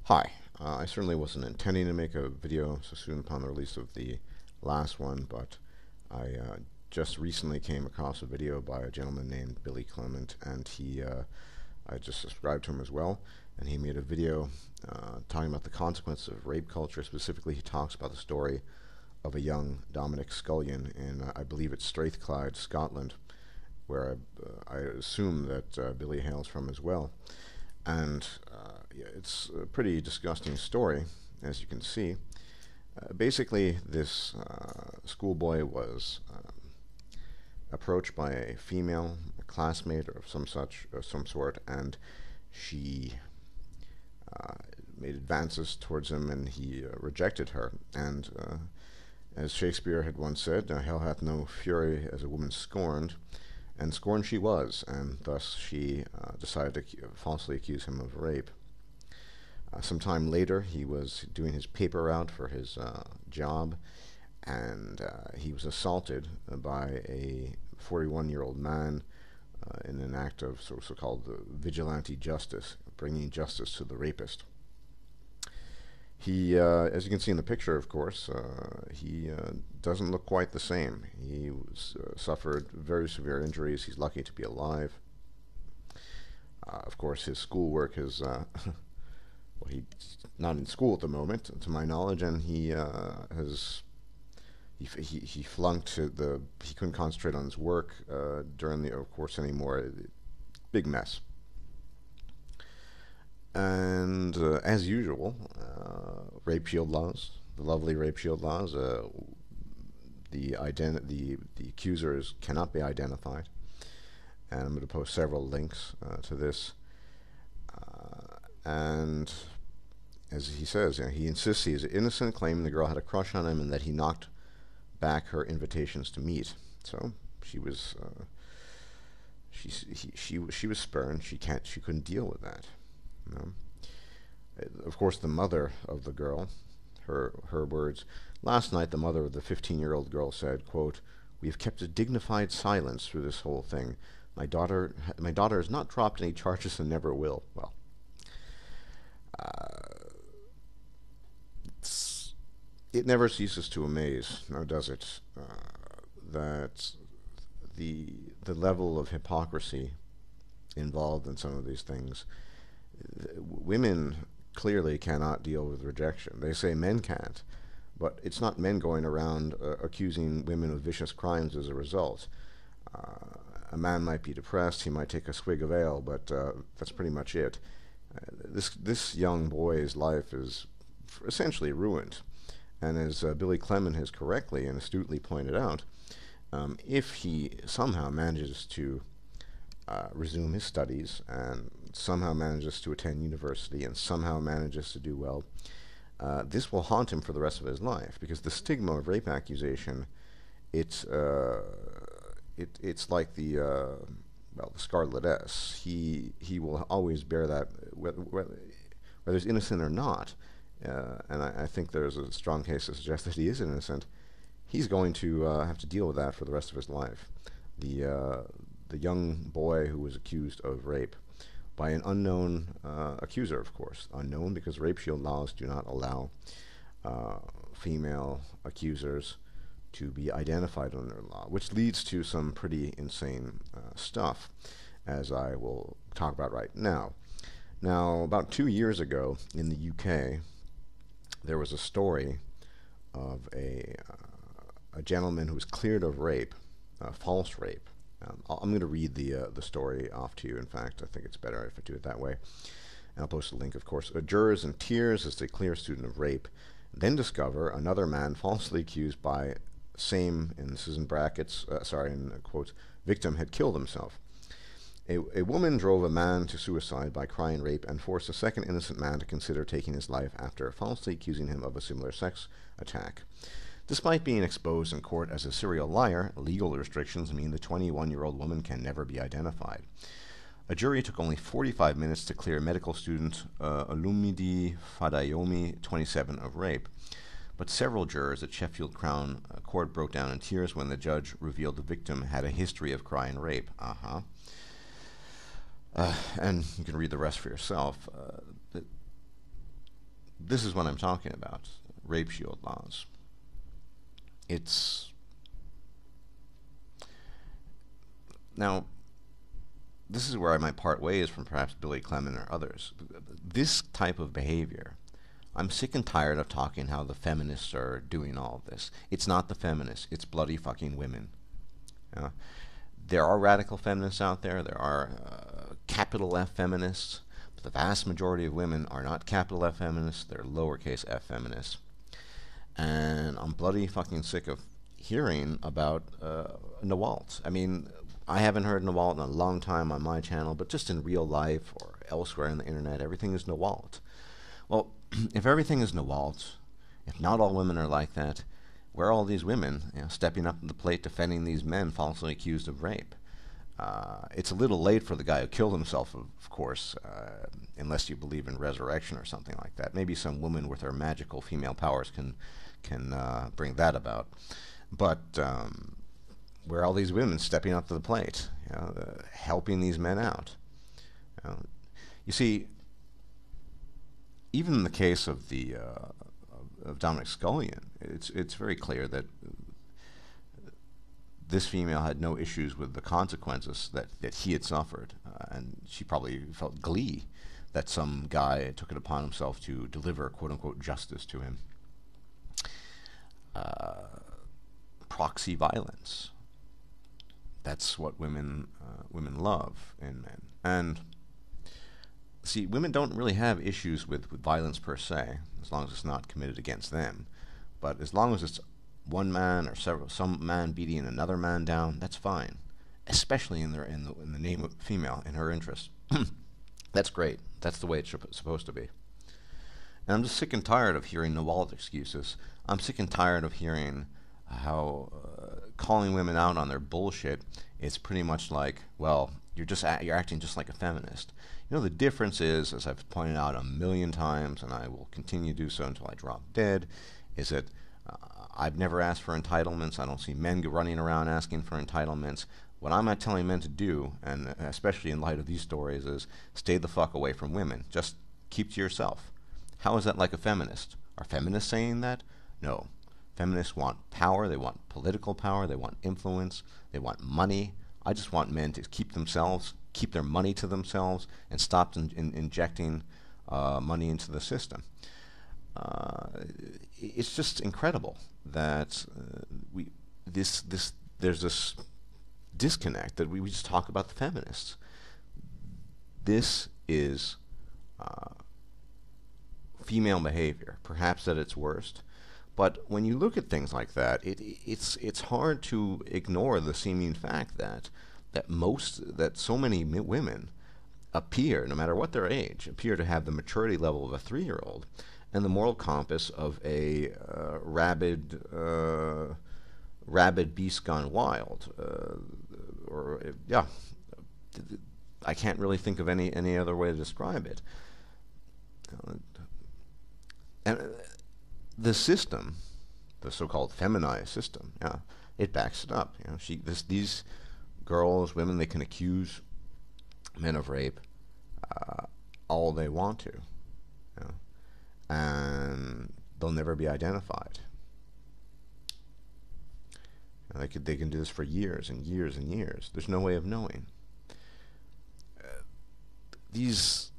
Hi, I certainly wasn't intending to make a video so soon upon the release of the last one, but I just recently came across a video by a gentleman named Billy Clement, and I just subscribed to him as well, and he made a video talking about the consequences of rape culture. Specifically, he talks about the story of a young Dominic Scullion in, I believe it's Strathclyde, Scotland, where I assume that Billy hails from as well. And yeah, it's a pretty disgusting story, as you can see. Basically, this schoolboy was approached by a female, a classmate or some sort, and she uh, made advances towards him, and he rejected her. And as Shakespeare had once said, "Hell hath no fury as a woman scorned," and scorned she was, and thus she decided to falsely accuse him of rape. Sometime later, he was doing his paper route for his job, and he was assaulted by a 41-year-old man in an act of so-called vigilante justice, bringing justice to the rapist. He, as you can see in the picture, of course, he doesn't look quite the same. He suffered very severe injuries. He's lucky to be alive. Of course, his schoolwork is well, he's not in school at the moment, to my knowledge, and he flunked he couldn't concentrate on his work during the course anymore. Big mess. And as usual, rape shield laws, the lovely rape shield laws, the accusers cannot be identified. And I'm going to post several links to this. And as he says, he insists he is innocent, claiming the girl had a crush on him and that he knocked back her invitations to meet. So she was she was spurned. She couldn't deal with that. You know? Of course, the mother of the girl, her words. Last night, the mother of the 15-year-old girl said, quote, "We have kept a dignified silence through this whole thing. My daughter has not dropped any charges and never will." Well, it never ceases to amaze, now does it, that the level of hypocrisy involved in some of these things. Women clearly cannot deal with rejection. They say men can't, but it's not men going around accusing women of vicious crimes as a result. A man might be depressed, he might take a swig of ale, but that's pretty much it. This young boy's life is essentially ruined. And as Billy Clement has correctly and astutely pointed out, if he somehow manages to resume his studies and somehow manages to attend university and somehow manages to do well, this will haunt him for the rest of his life, because the stigma of rape accusation, it's like the Scarlet S. He will always bear that, whether he's innocent or not. And I think there's a strong case to suggest that he is innocent. He's going to have to deal with that for the rest of his life. The young boy who was accused of rape by an unknown accuser, of course. Unknown because rape shield laws do not allow female accusers to be identified under law, which leads to some pretty insane stuff, as I will talk about right now. Now, about 2 years ago in the UK, there was a story of a gentleman who was cleared of rape, false rape. I'm going to read the story off to you. In fact, I think it's better if I do it that way. And I'll post a link, of course. Jurors in tears as they clear a student of rape, then discover another man falsely accused by same, and this is in brackets, in quotes, victim had killed himself. A woman drove a man to suicide by crying rape and forced a second innocent man to consider taking his life after falsely accusing him of a similar sex attack. Despite being exposed in court as a serial liar, legal restrictions mean the 21-year-old woman can never be identified. A jury took only 45 minutes to clear medical student Olumide Fadayomi, 27, of rape. But several jurors at Sheffield Crown Court broke down in tears when the judge revealed the victim had a history of crying rape. And you can read the rest for yourself. this is what I'm talking about, rape shield laws. It's... Now, this is where I might part ways from perhaps Billy Clement or others. This type of behavior, I'm sick and tired of talking how the feminists are doing all of this. It's not the feminists, it's bloody fucking women. There are radical feminists out there, there are capital F feminists, but the vast majority of women are not capital F feminists, they're lowercase f feminists. And I'm bloody fucking sick of hearing about Nawalt. I mean, I haven't heard Nawalt in a long time on my channel, but just in real life or elsewhere on the internet, everything is Nawalt. Well, if everything is Nawalt, if not all women are like that, where are all these women stepping up to the plate defending these men falsely accused of rape? It's a little late for the guy who killed himself, of course, unless you believe in resurrection or something like that. Maybe some woman with her magical female powers can bring that about. But where are all these women stepping up to the plate, helping these men out? You see, even in the case of the of Dominic Scullion, it's very clear that this female had no issues with the consequences that he had suffered, and she probably felt glee that some guy took it upon himself to deliver quote-unquote justice to him. Proxy violence. That's what women love in men. And see, women don't really have issues with violence per se, as long as it's not committed against them. But as long as it's one man or some man beating another man down, that's fine. Especially in the name of female, in her interest. That's great. That's the way it's supposed to be. And I'm just sick and tired of hearing Nawalt excuses. I'm sick and tired of hearing how calling women out on their bullshit is pretty much like, well, you're acting just like a feminist. You know, the difference is, as I've pointed out a million times, and I will continue to do so until I drop dead, is that I've never asked for entitlements. I don't see men running around asking for entitlements. What I'm not telling men to do, and especially in light of these stories, is stay the fuck away from women. Just keep to yourself. How is that like a feminist? Are feminists saying that? No. Feminists want power, they want political power, they want influence, they want money. I just want men to keep themselves, keep their money to themselves, and stop injecting money into the system. It's just incredible that there's this disconnect that we just talk about the feminists. This is female behavior, perhaps at its worst. But when you look at things like that, it's hard to ignore the seeming fact that so many women appear, no matter what their age, appear to have the maturity level of a 3-year-old and the moral compass of a rabid beast gone wild. I can't really think of any other way to describe it. And the system, the so-called feminized system, it backs it up. These girls, women, they can accuse men of rape all they want to, and they'll never be identified. They can do this for years and years and years. There's no way of knowing. These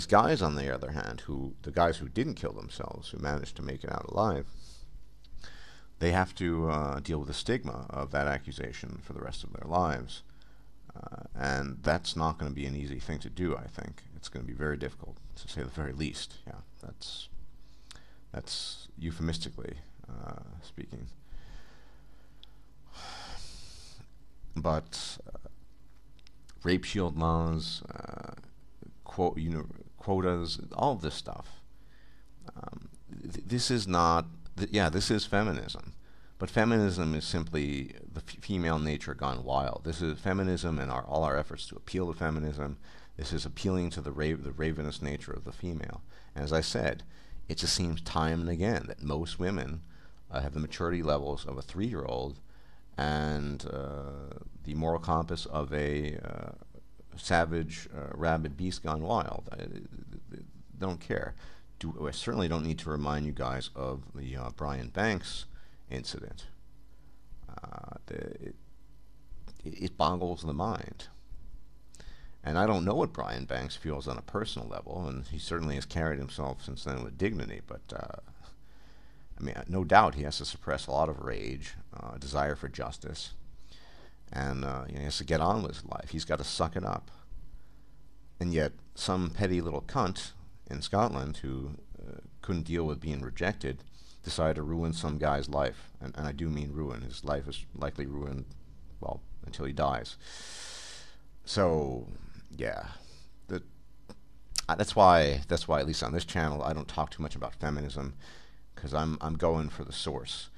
guys, on the other hand, the guys who didn't kill themselves, who managed to make it out alive, they have to deal with the stigma of that accusation for the rest of their lives. And that's not going to be an easy thing to do, I think. It's going to be very difficult, to say the very least. Yeah, that's euphemistically speaking. But rape shield laws, quotas, all of this stuff. This is not, this is feminism, but feminism is simply the female nature gone wild. This is feminism, and all our efforts to appeal to feminism. This is appealing to the ravenous nature of the female. And as I said, it just seems time and again that most women have the maturity levels of a 3-year-old and the moral compass of a savage, rabid beast gone wild. They don't care. I certainly don't need to remind you guys of the Brian Banks incident. It boggles the mind. And I don't know what Brian Banks feels on a personal level, and he certainly has carried himself since then with dignity, but I mean, no doubt he has to suppress a lot of rage, desire for justice, and he has to get on with his life. He's got to suck it up. And yet, some petty little cunt in Scotland who couldn't deal with being rejected decided to ruin some guy's life. And I do mean ruin. His life is likely ruined, well, until he dies. So, yeah. That's why at least on this channel, I don't talk too much about feminism, because I'm going for the source.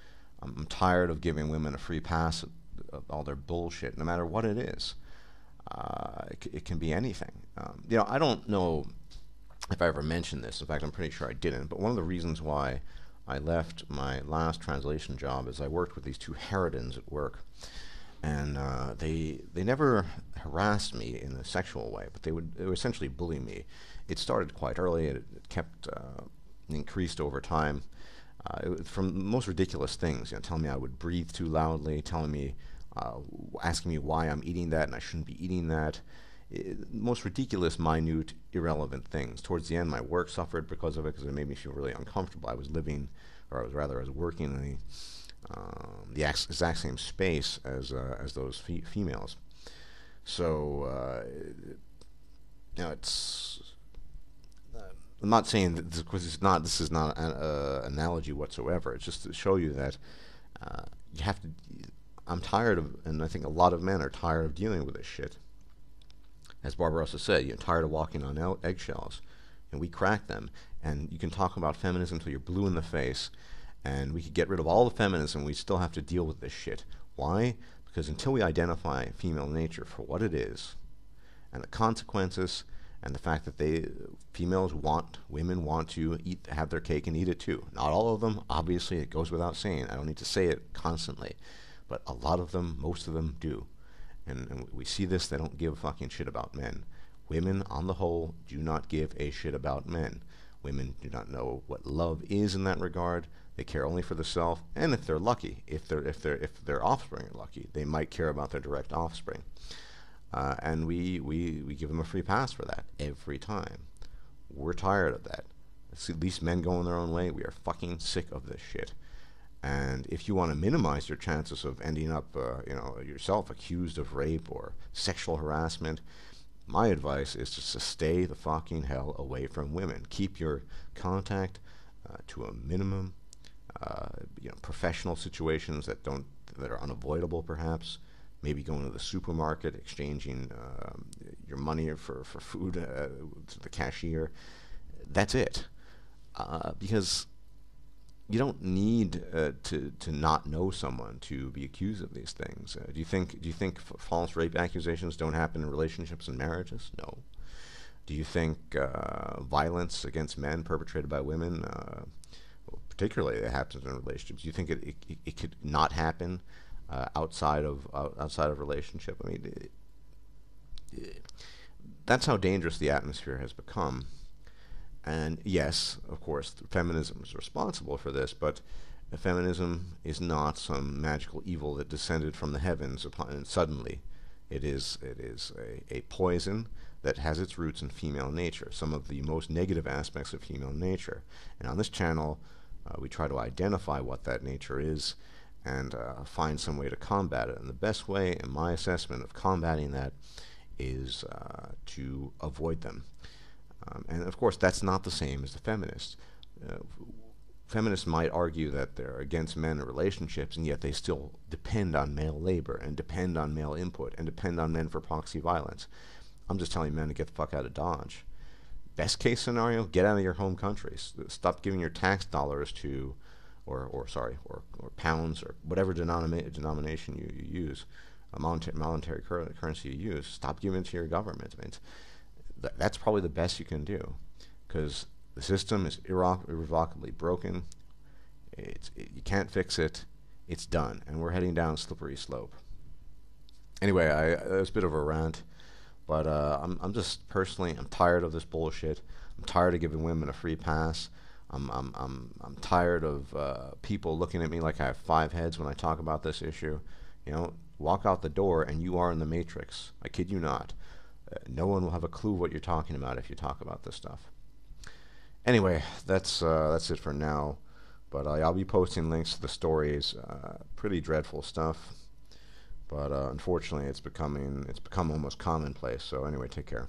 I'm tired of giving women a free pass of all their bullshit, no matter what it is. It can be anything. I don't know if I ever mentioned this. In fact, I'm pretty sure I didn't. But one of the reasons why I left my last translation job is I worked with these two harridans at work. And they never harassed me in a sexual way, but they would essentially bully me. It started quite early. It kept increased over time. From the most ridiculous things, telling me I would breathe too loudly, telling me, asking me why I'm eating that and I shouldn't be eating that. Most ridiculous, minute, irrelevant things. Towards the end, my work suffered because of it, because it made me feel really uncomfortable. I was working in the exact same space as those females. So it's. I'm not saying that this is not an analogy whatsoever. It's just to show you that you have to. I'm tired of, and I think a lot of men are tired of dealing with this shit. As Barbarossa said, you're tired of walking on eggshells, and we crack them. And you can talk about feminism until you're blue in the face, and we could get rid of all the feminism. We still have to deal with this shit. Why? Because until we identify female nature for what it is, and the consequences, and the fact that women want to have their cake and eat it too. Not all of them, obviously, it goes without saying. I don't need to say it constantly. But a lot of them, most of them do. And we see this, they don't give a fucking shit about men. Women, on the whole, do not give a shit about men. Women do not know what love is in that regard. They care only for the self, and if they're lucky, if their offspring are lucky, they might care about their direct offspring. And we give them a free pass for that every time. We're tired of that. At least men going their own way. We are fucking sick of this shit. And if you want to minimize your chances of ending up, yourself accused of rape or sexual harassment, my advice is just to stay the fucking hell away from women. Keep your contact to a minimum. Professional situations that are unavoidable, perhaps. Maybe going to the supermarket, exchanging your money for food to the cashier. That's it. Because you don't need to not know someone to be accused of these things. Do you think false rape accusations don't happen in relationships and marriages? No. Do you think violence against men perpetrated by women, particularly it happens in relationships? Do you think it could not happen outside of relationship? I mean, that's how dangerous the atmosphere has become. And yes, of course, feminism is responsible for this, but feminism is not some magical evil that descended from the heavens and suddenly. It is a poison that has its roots in female nature, some of the most negative aspects of female nature. And on this channel, we try to identify what that nature is and find some way to combat it. And the best way, in my assessment, of combating that is to avoid them. And of course, that's not the same as the feminists. Feminists might argue that they're against men in relationships, and yet they still depend on male labor and depend on male input and depend on men for proxy violence. I'm just telling men to get the fuck out of Dodge. Best case scenario, get out of your home countries. Stop giving your tax dollars to, or pounds, or whatever denomination you use, a monetary currency you use. Stop giving it to your government. I mean, that's probably the best you can do, because the system is irrevocably broken. You can't fix it. It's done, and we're heading down a slippery slope. Anyway, that was a bit of a rant, But I'm just personally, I'm tired of this bullshit. I'm tired of giving women a free pass. I'm tired of people looking at me like I have 5 heads when I talk about this issue. You know, walk out the door and you are in the Matrix. I kid you not. No one will have a clue what you're talking about if you talk about this stuff. Anyway, that's it for now. But I'll be posting links to the stories. Pretty dreadful stuff. But unfortunately, it's become almost commonplace. So anyway, take care.